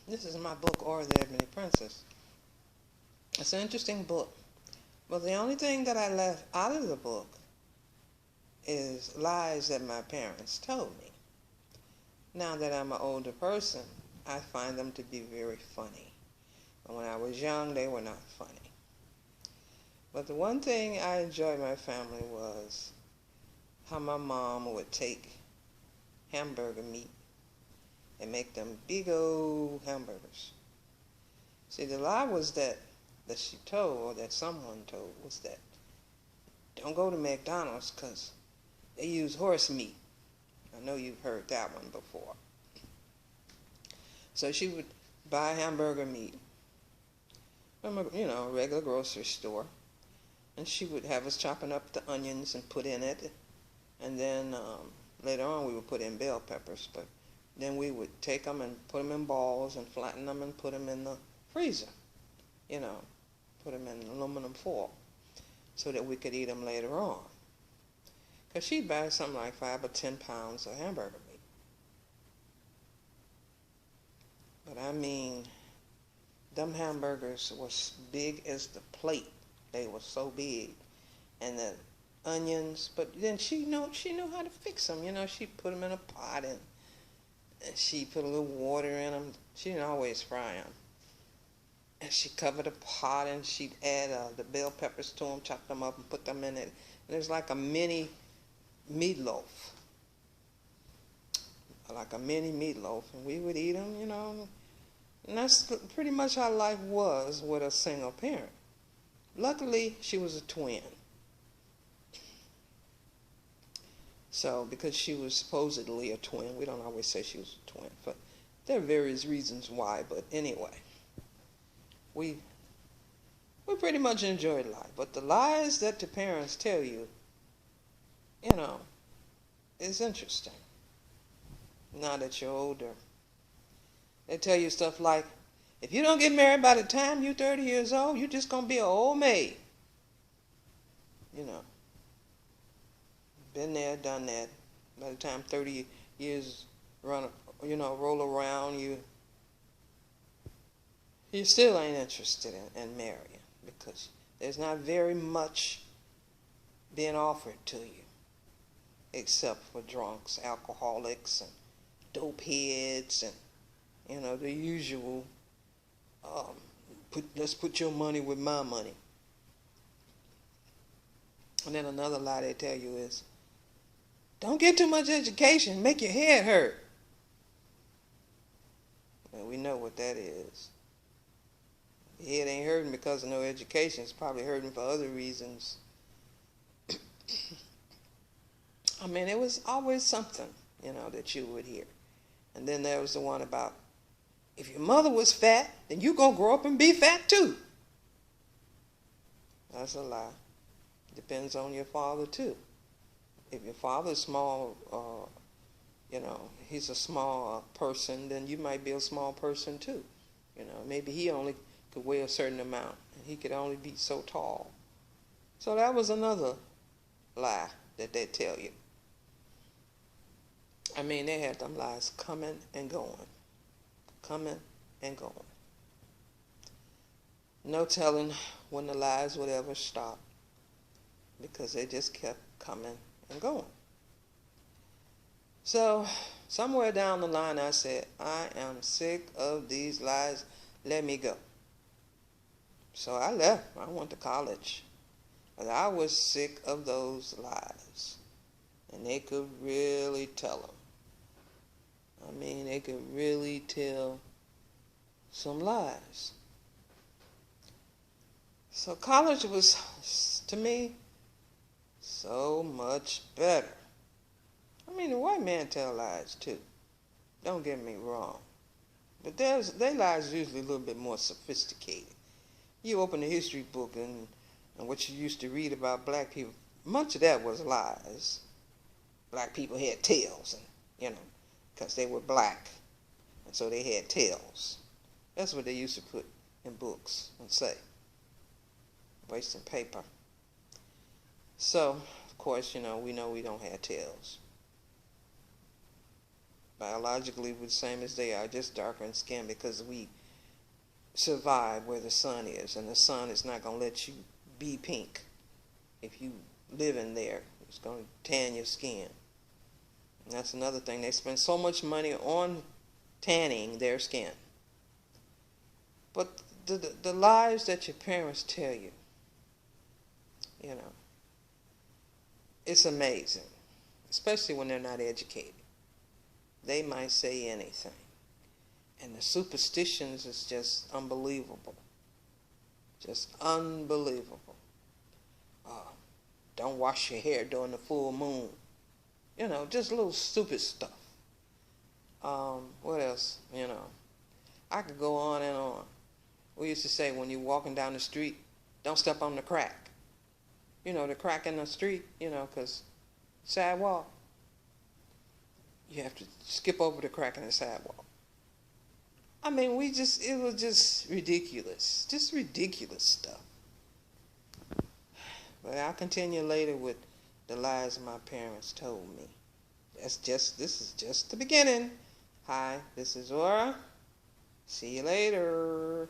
This is my book, Or the Ebony Princess. It's an interesting book. But the only thing that I left out of the book is lies that my parents told me. Now that I'm an older person, I find them to be very funny. And when I was young, they were not funny. But the one thing I enjoyed my family was how my mom would take hamburger meat and make them big old hamburgers. See, the lie was that she told, or that someone told, was that don't go to McDonald's because they use horse meat. I know you've heard that one before. So she would buy hamburger meat from a regular grocery store, and she would have us chopping up the onions and put in it, and then later on we would put in bell peppers, but then we would take them and put them in balls and flatten them and put them in the freezer, put them in aluminum foil so that we could eat them later on. Because she'd buy something like 5 or 10 pounds of hamburger meat. But I mean, them hamburgers were as big as the plate. They were so big. And the onions, but then she knew how to fix them. She put them in a pot and she put a little water in them. She didn't always fry them. And she covered the pot and she'd add the bell peppers to them, chop them up and put them in it. And it was like a mini meatloaf. And we would eat them, And that's pretty much how life was with a single parent. Luckily, she was a twin. So, because she was supposedly a twin, we don't always say she was a twin, but there are various reasons why, but anyway. We pretty much enjoyed life. But the lies that the parents tell you, is interesting. Now that you're older. They tell you stuff like, if you don't get married by the time you're 30 years old, you're just going to be an old maid. Been there, done that. By the time 30 years roll around, you still ain't interested in marrying because there's not very much being offered to you except for drunks, alcoholics, and dope heads, and the usual let's put your money with my money. And then another lie they tell you is, don't get too much education, make your head hurt. And we know what that is. Your head ain't hurting because of no education. It's probably hurting for other reasons. I mean, it was always something, that you would hear. And then there was the one about, if your mother was fat, then you gonna grow up and be fat too. That's a lie. Depends on your father too. If your father's small, he's a small person, then you might be a small person too. Maybe he only could weigh a certain amount, and he could only be so tall. So that was another lie that they tell you. I mean, they had them lies coming and going. Coming and going. No telling when the lies would ever stop because they just kept coming and going. So, somewhere down the line I said, I am sick of these lies. Let me go. So I left. I went to college. But I was sick of those lies. And they could really tell them. I mean, they could really tell some lies. So college was, to me, so much better. I mean, the white man tell lies too. Don't get me wrong. But their lies are usually a little bit more sophisticated. You open the history book and what you used to read about black people, much of that was lies. Black people had tails, and because they were black, and so they had tails. That's what they used to put in books and say. Wasting paper. So, of course, we know we don't have tails. Biologically, we're the same as they are, just darker in skin because we survive where the sun is, and the sun is not going to let you be pink. If you live in there, it's going to tan your skin. And that's another thing. They spend so much money on tanning their skin. But the lies that your parents tell you, you know, it's amazing, especially when they're not educated. They might say anything. And the superstitions is just unbelievable. Just unbelievable. Don't wash your hair during the full moon. You know, just little stupid stuff. What else? You know, I could go on and on. We used to say when you're walking down the street, don't step on the crack. You know, the crack in the street, you know, because sidewalk, you have to skip over the crack in the sidewalk. I mean, it was just ridiculous. Just ridiculous stuff. But I'll continue later with the lies my parents told me. This is just the beginning. Hi, this is Aura. See you later.